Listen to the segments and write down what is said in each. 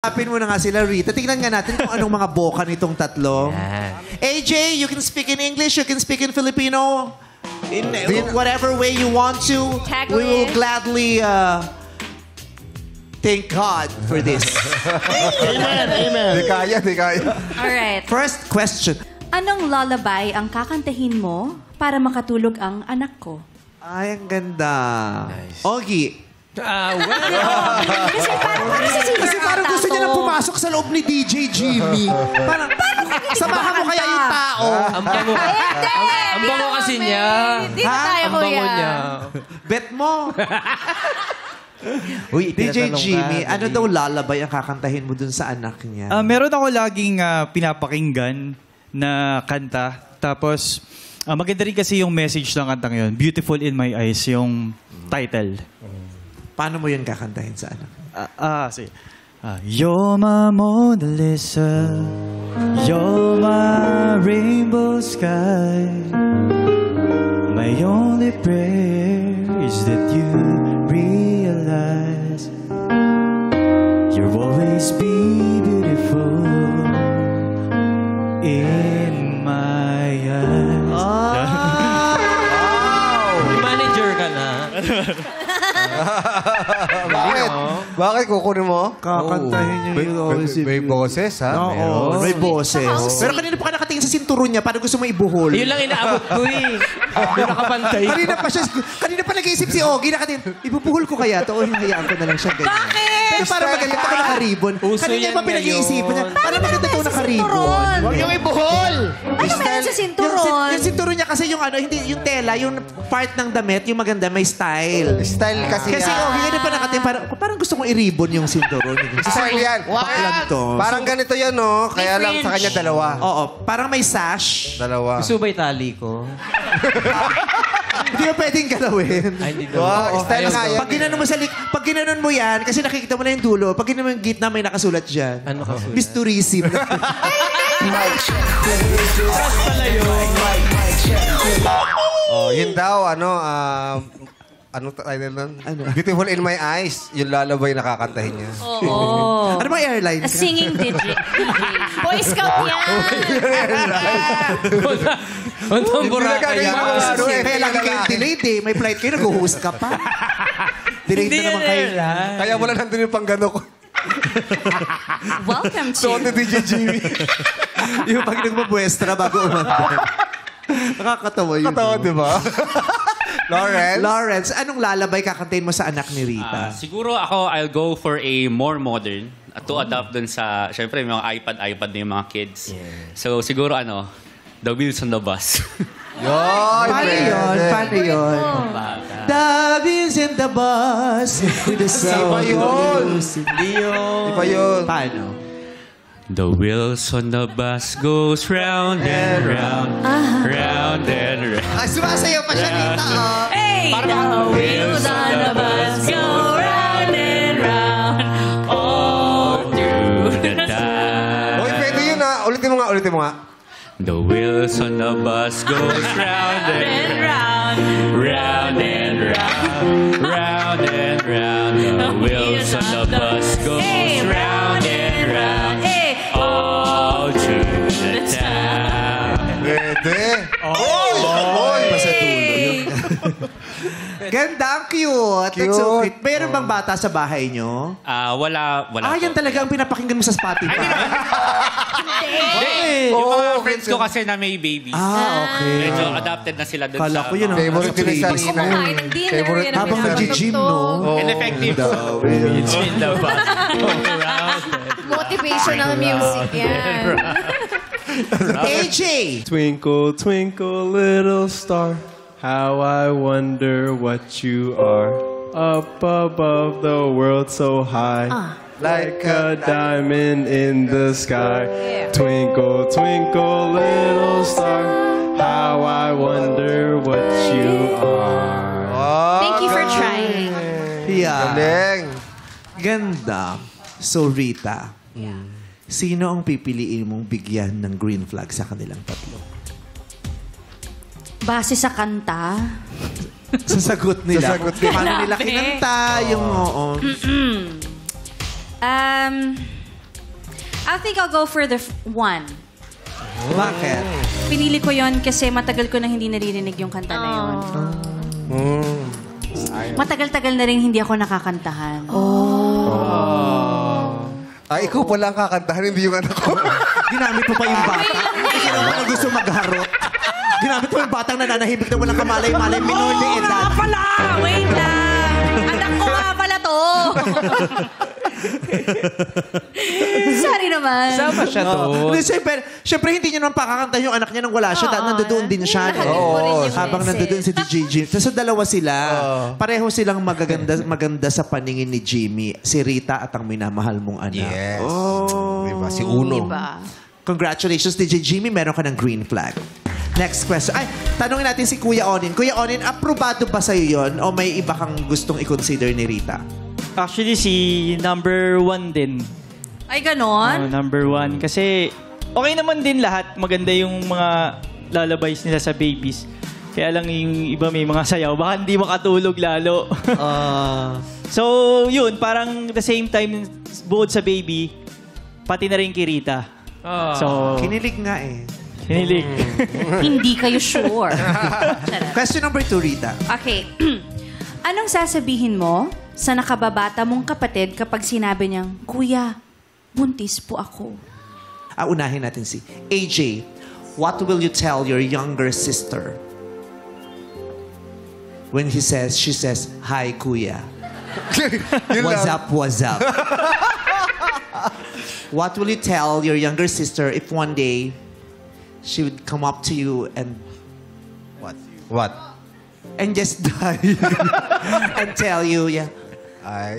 Hanapin mo na nga sila, Rita. Tingnan nga natin kung anong mga boka nitong tatlo. AJ, you can speak in English, you can speak in Filipino. In whatever way you want to. We will gladly thank God for this. Amen, amen. Di kaya, di kaya. Alright. First question. Anong lullaby ang kakantahin mo para makatulog ang anak ko? Ay, ang ganda. Nice. Ogie. Kasi Parang gusto niya na pumasok sa loob ni DJ Jimmy. Parang, samahan mo kaya yung tao. Ang bango. Ang bango kasi niya. Hindi na tayo, Ang bango kuya. niya. Bet mo. Uy, DJ Jimmy, ano daw lullaby ang kakantahin mo dun sa anak niya? Meron ako laging pinapakinggan na kanta. Tapos, maganda rin kasi yung message ng kantang yun. Beautiful in My Eyes, yung title. Paano mo yun kakantahin sa anak? Sige. You're my Mona Lisa, you're my rainbow sky. My only prayer is that you realize you'll always be beautiful in my eyes. Manager ka na. Bakit? Bakit kukunin mo? Kakantahin niya yung always May boses, ha? Oo, may boses. Pero kanina pa ka nakatingin sa sinturon niya, paano gusto mo ibuhol? Yun lang inaabot ko eh. Yung nakapantay. Kanina pa nag-iisip si Ogie, nakatingin, ibubuhol ko kaya to o hayaan ko na lang siya ganyan. Bakit? Pero para maganda ako naka-ribbon. Uso Kanina yan pa pinag-iisipan niya, ngayon. para maganda ko naka-ribbon. Huwag yung ibuhol! Ano meron sa sinturon? Yung sinturon niya kasi yung ano, hindi yung tela, yung part ng damit, yung maganda, may style. Style kasi Kasi yan. Ogie, kanina pa nakatingin, parang gusto kong i-ribbon yung sinturon. Style yan. Baklan to. Parang ganito yan, no? Kaya lang sa kanya dalawa. Oo, parang may sash. Dalawa. Gusto ba itali ko? Hindi mo pwedeng galawin. Ay, hindi Wow, style nga yan. Pag ginanon mo yan, kasi nakikita mo na yung dulo, pag ginanon mo yung gitna, may nakasulat dyan. Ano ka? Misturism. Oh, yun daw, ano title nun? Ano? Beautiful in My Eyes. Yung lalabay na kakantahin niya. Oo. Ano bang airline A ka? singing DJ. Boy Scout yan. Untong buraka Hindi na yan. gagawin mo. Kaya lagi kayong delayed eh. May flight kayo, nag-host ka pa. Delayed na naman kayo. Kaya wala nandun yung panggano ko. Welcome So, to... ni DJ Jimmy. Yung pag nagmabuestra bago umanda. Nakakatawa yun. Katawa, di ba? Lawrence? Lawrence, anong lalabay kakantahin mo sa anak ni Rita? Siguro ako, I'll go for a more modern to adapt dun sa, syempre, yung mga iPad na yung mga kids. So, siguro The Wheels on the Bus. Yun, Paano yun? The wheels in the bus with the sound of music. Di ba yun? Paano? The wheels on the bus goes round and round, round and round. Ah, sumasayaw pa siya, Rita. Oh. Hey! The wheels on the bus go round and round all through the night. Uy, pwede yun, ha? Ulitin mo nga. The wheels on the bus goes round and round, round and round, round and round. The wheels on the bus goes round and round, all through the town. Pwede. Oy! Sa dulo yun. Ganda, ang cute. That's so Cute. cute. Meron bang bata sa bahay nyo? Wala Yan po. talaga ang pinapakinggan mo sa Spotify. Yung mga friends ko kasi na may babies. Okay. Medyo adapted na sila dun Kala sa... ko yun ang Favorite din sa Gusto ko kain ng dinner. Favorite Yan ang habang pinapanood nag-gym, ko. no? Ineffective. Wheels in the bus. Motivational music yan. AJ! Twinkle, twinkle, little star, how I wonder what you are. Up above the world so high, like a diamond in the sky. Twinkle, twinkle, little star, how I wonder what you are. Thank you for trying. Yeah. Galing. Ganda. So, Rita, sino ang pipiliin mong bigyan ng green flag sa kanilang tatlo? Base sa kanta, Sa sagot nila. Sa sagot nila. Paano nila kinanta yung oo. I think I'll go for the one. Bakit? Pinili ko yon kasi matagal ko na hindi naririnig yung kanta na yun. Matagal-tagal na rin hindi ako nakakantahan. Ay, ikaw pala ang kakantahan, hindi yung anak ko. Ginamit mo pa yung bata. Kasi naman na gusto magharot. Ginamit mo yung batang nananahimik na walang kamalay-malay, minor de edad. Pala! Wait lang! Anak ko nga pala to! Sorry naman. Sama siya to. Hindi, syempre, hindi niya naman pakakanta yung anak niya nang wala siya. Nandoon din siya. Habang nandoon si Gigi. So, dalawa sila. Pareho silang maganda sa paningin ni Jimmy. Si Rita at ang minamahal mong anak. Yes. Diba? Si Uno. Diba? Congratulations, DJ Jimmy. Meron ka ng green flag. Next question. Ay, tanungin natin si Kuya Onin. Kuya Onin, aprobado ba sa'yo yun? O may iba kang gustong i-consider ni Rita? Actually, si number 1 din. Ay, ganon? Number 1. Kasi okay naman din lahat. Maganda yung mga lullabies nila sa babies. Kaya lang yung iba may mga sayaw. Baka hindi makatulog lalo. So, yun. Parang the same time, bukod sa baby, pati na rin kay Rita. So, Kinilig nga eh. hinilig. Hindi kayo sure. Charot. Question number 2, Rita. Okay. Anong sasabihin mo sa nakababata mong kapatid kapag sinabi niyang, Kuya, buntis po ako? Unahin natin si AJ. What will you tell your younger sister when she says, Hi, Kuya. What's up, what's up? What will you tell your younger sister if one day she would come up to you and What? and just die and tell you,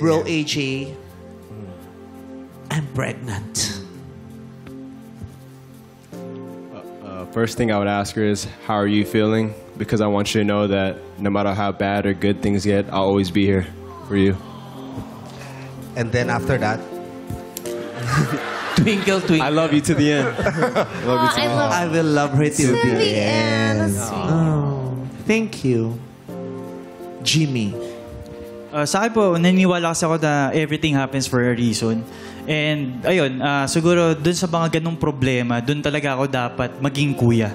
Bro, AJ, I'm pregnant. First thing I would ask her is, how are you feeling? Because I want you to know that no matter how bad or good things get, I'll always be here for you. And then after that, Twinkle, twinkle. I love you to the end. I love you to the end. I will love her till the end. Oh, thank you. Jimmy. Sa akin po, naniniwala kasi ako na everything happens for a reason. And ayun, siguro dun sa mga ganong problema, dun talaga ako dapat maging kuya.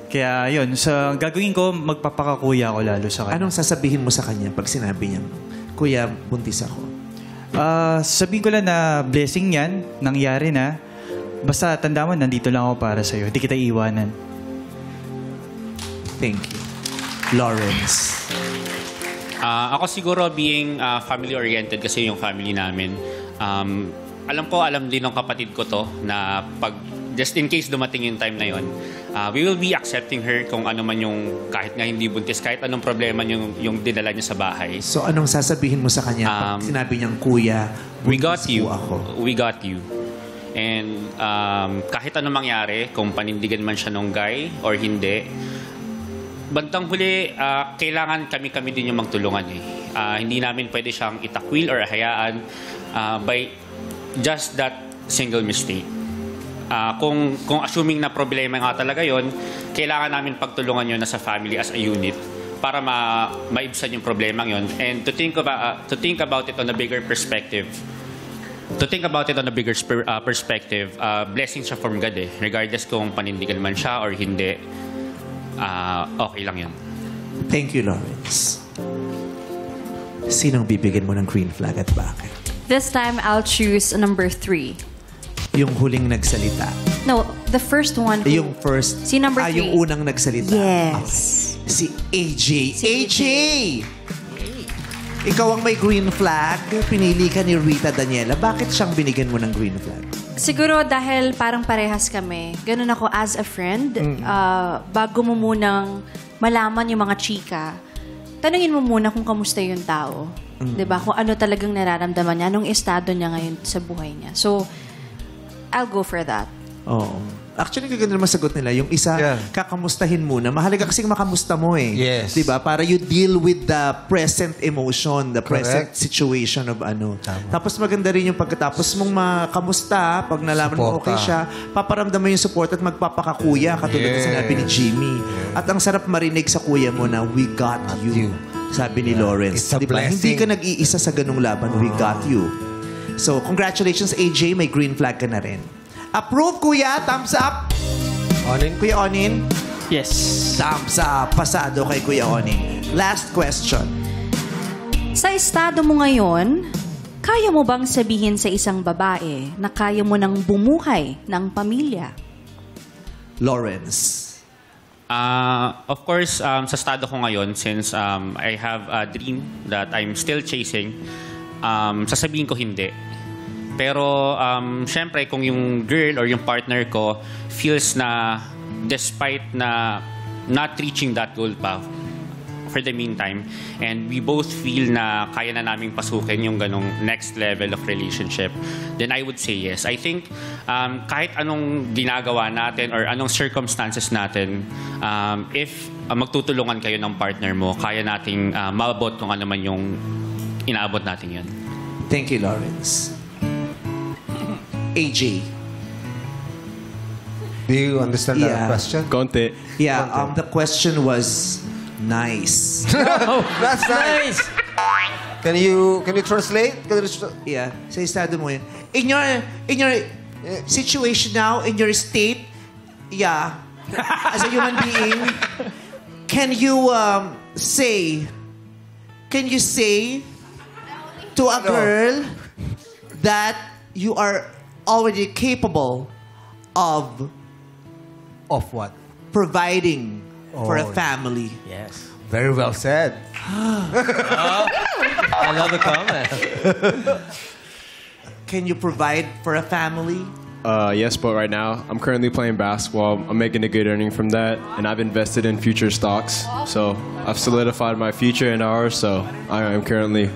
Kaya ayun, sa gagawin ko, magpapakakuya ako lalo sa kanya. Anong sasabihin mo sa kanya pag sinabi niya, Kuya, buntis ako? Sabihin ko lang na blessing yan, nangyari na. Basta tanda mo, nandito lang ako para sa'yo. Hindi kita iiwanan. Thank you. Lawrence. Ako siguro being family-oriented kasi yung family namin. Alam din ng kapatid ko to na pag just in case dumating yung time na yon, we will be accepting her kung ano man yung kahit nga hindi buntis, kahit anong problema yung dinala niya sa bahay. So anong sasabihin mo sa kanya pag sinabi niyang, Kuya, We got buntis you. po ako? We got you. And kahit anong mangyari, kung panindigan man siya nung guy or hindi, bandang huli, kailangan kami din yung magtulungan eh. Hindi namin pwede siyang itakwil or hayaan by just that single mistake. Kung assuming na problema nga talaga yon, kailangan namin pagtulungan yun as a family, as a unit, para maibsan yung problema yon. And to think about it on a bigger perspective. Blessings siya from God eh. Regardless kung panindigan man siya or hindi, okay lang yun. Thank you, Lawrence. Sinong bibigyan mo ng green flag at bakit? This time, I'll choose number 3. Yung huling nagsalita. No, the first one. Yung first. Si number 3. Yung unang nagsalita. Yes. Si AJ. Si AJ! Ikaw ang may green flag. Pinili ka ni Rita Daniela. Bakit siyang binigyan mo ng green flag? Siguro dahil parang parehas kami. Ganun ako as a friend. Bago mo munang malaman yung mga chika, tanungin mo muna kung kamusta yung tao. 'Di ba? Kung ano talagang nararamdaman niya, anong estado niya ngayon sa buhay niya. So, I'll go for that. Oo. Actually, gaganda naman sagot nila. Yung isa, kakamustahin muna. Mahalaga kasing makamusta mo eh. Yes. Diba? Para you deal with the present emotion, the present Correct. situation of ano. Tama. Tapos maganda rin yung pagkatapos mong makamusta, pag nalaman mo okay siya, paparamdam mo yung support at magpapakakuya, katulad ng sinabi ni Jimmy. At ang sarap marinig sa kuya mo na, we got you. Sabi ni Lawrence. It's a Diba? Hindi blessing. ka nag-iisa sa ganung laban. We got you. So, congratulations, AJ. May green flag ka na rin. Approve, kuya. Thumbs up. Onin? Kuya Onin. Yes. Thumbs up. Pasado kay Kuya Onin. Last question. Sa estado mo ngayon, kaya mo bang sabihin sa isang babae na kaya mo nang bumuhay ng pamilya? Lawrence. Of course, sa estado ko ngayon, since I have a dream that I'm still chasing, sasabihin ko hindi. Pero, syempre, kung yung girl or yung partner ko feels na despite na not reaching that goal pa for the meantime, and we both feel na kaya na naming pasukin yung ganong next level of relationship, then I would say yes. I think kahit anong ginagawa natin or anong circumstances natin, if magtutulungan kayo ng partner mo, kaya nating maabot kung ano man yung inaabot natin yun. Thank you, Lawrence. AJ. Do you understand Yeah. the question? Konti. Yeah, the question was nice. That's nice. Can you translate? Yeah, sa estado mo yun. In your situation now, in your state, yeah, as a human being, can you say to a girl that you are already capable of what? providing for a family? Yes. Very well said. I love the comment. Can you provide for a family? Yes, but right now, I'm currently playing basketball. I'm making a good earning from that, and I've invested in future stocks. So I've solidified my future and ours, so I am currently,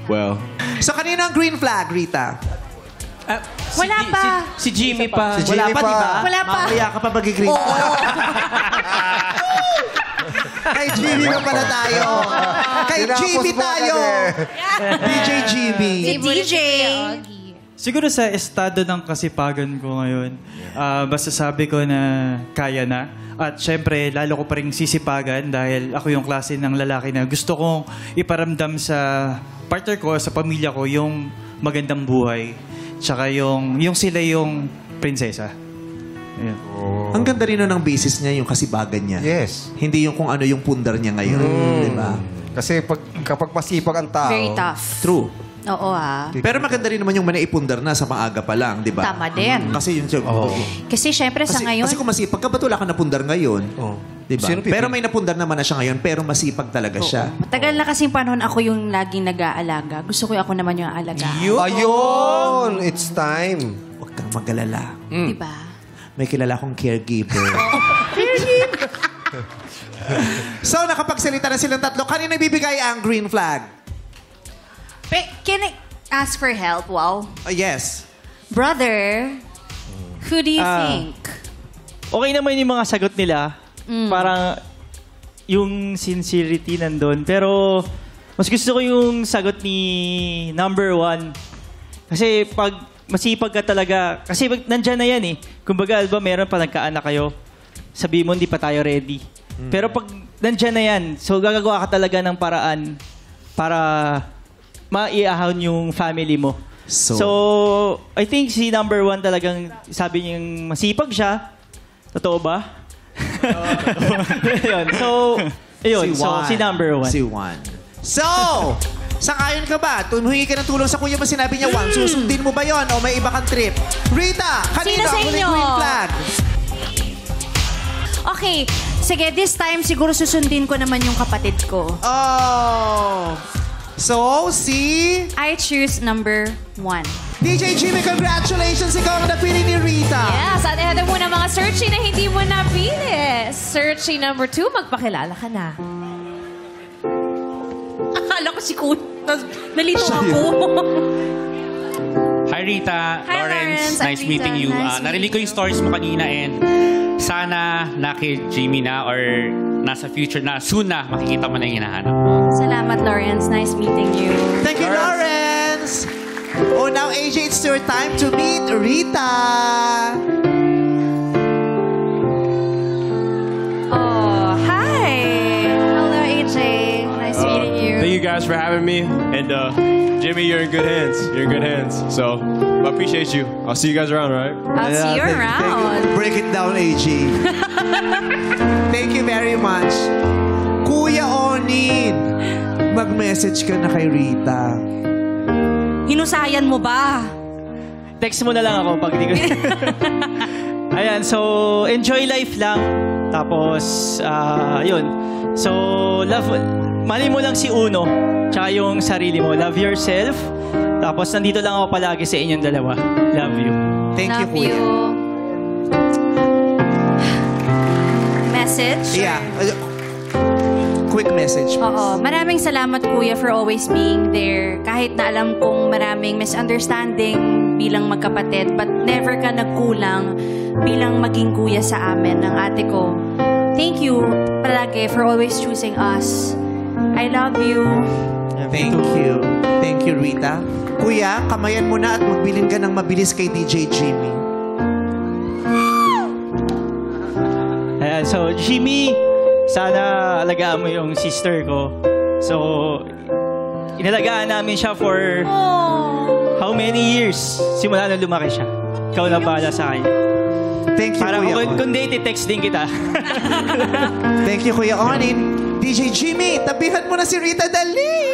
well. So, kanino ang green flag, Rita? Wala pa. Si Jimmy pa. Wala pa, di ba? Wala pa. Mamaya ka pa mag-green flag. Kay Jimmy na pala tayo. Kay Jimmy tayo. DJ Jimmy. Si DJ. Siguro sa estado ng kasipagan ko ngayon, basta sabi ko na kaya na. At syempre, lalo ko pa rin sisipagan dahil ako yung klase ng lalaki na gusto kong iparamdam sa partner ko, sa pamilya ko, yung magandang buhay. Tsaka yung sila yung prinsesa. Ayan. Ang ganda rin nun ng basis niya, yung kasibagan niya. Yes. Hindi yung kung ano yung pundar niya ngayon. Di ba? Kasi kapag masipag ang tao, Very tough. True. Oo Pero maganda rin naman yung manaipundar na sa maaga pa lang, di ba? Tama din. Kasi yun, Kasi syempre sa ngayon, kasi kung masipag ka, ba't wala ka napundar ngayon? Di ba? Sino pipili? Pero may napundar naman na siya ngayon, pero masipag talaga siya. matagal na kasing panahon ako yung laging nag-aalaga. Gusto ko ako naman yung aalaga. ayun! It's time. Huwag kang mag-alala. Diba? May kilala akong caregiver. So, nakapagsalita na silang tatlo. Kanina ibibigay ang green flag? Can I ask for help? Wow. Yes. Brother, who do you think? Okay naman yung mga sagot nila. Parang yung sincerity nandun. Pero mas gusto ko yung sagot ni number 1. Kasi pag masipag ka talaga, kasi nandyan na yan eh. Kumbaga, ba, meron pa nagkaanak kayo, sabi mo hindi pa tayo ready. Pero pag nandyan na yan, so gagawa ka talaga ng paraan para maiahon yung family mo. So, I think si number 1 talagang sabi niyang masipag siya. Totoo ba? Ayun. So, ayun. So, si number 1. Si Juan. So, sangayon ka ba? Humingi ka ng tulong sa kuya mo, sinabi niya, Juan, susundin mo ba yon o may iba kang trip? Rita, kanina Sino sa ang huling inyo? green flag. Okay. Sige, this time siguro susundin ko naman yung kapatid ko. Oh. So, si I choose number 1. DJ Jimmy, congratulations! Ikaw ang napili ni Rita. Yes, at ito muna mga searching na hindi mo napili. Searching number 2, magpakilala ka na. Akala ko si Kun. Nalito ako. Hi Rita, Hi, Lawrence, Lawrence. nice I'm Rita. meeting you. Nice Narinig ko yung stories mo kanina and sana naki Jimmy na or nasa future na, soon na makikita mo na yung hinahanap mo. Salamat, Lawrence. Nice meeting you. Thank you, Lawrence. Oh, now AJ, it's your time to meet Rita. Oh, hi. Hello, AJ. Nice meeting you. Thank you guys for having me. And Jimmy, you're in good hands. You're in good hands. So, I appreciate you. I'll see you guys around, all right? I'll see you around. Break it down, AJ. Thank you very much. Kuya Onin, mag-message ka na kay Rita. Hinusayan mo ba? Text mo na lang ako pag di ko... Ayan, so enjoy life lang. Tapos, yun. So, mali mo lang si Uno, tsaka yung sarili mo. Love yourself. Tapos, nandito lang ako palagi sa inyong dalawa. Love you. Thank you, Love Kuya. you. Message? Yeah. Quick message, please. Oo. Maraming salamat, Kuya, for always being there. Kahit na alam kong maraming misunderstanding bilang magkapatid, but never ka nagkulang bilang maging kuya sa amin ng ate ko. Thank you palagi for always choosing us. I love you. Thank you. Thank you, Rita. Kuya, kamayan mo na at magbilin ka ng mabilis kay DJ Jimmy. Ayan, so Jimmy, sana alagaan mo yung sister ko. So, inalagaan namin siya for how many years? Simula nung lumaki siya. Ikaw na bahala sa kanya. Thank you, Para Kuya kung Onin. date, text din kita. Thank you, Kuya Onin. DJ Jimmy, tabihan mo na si Rita, dali!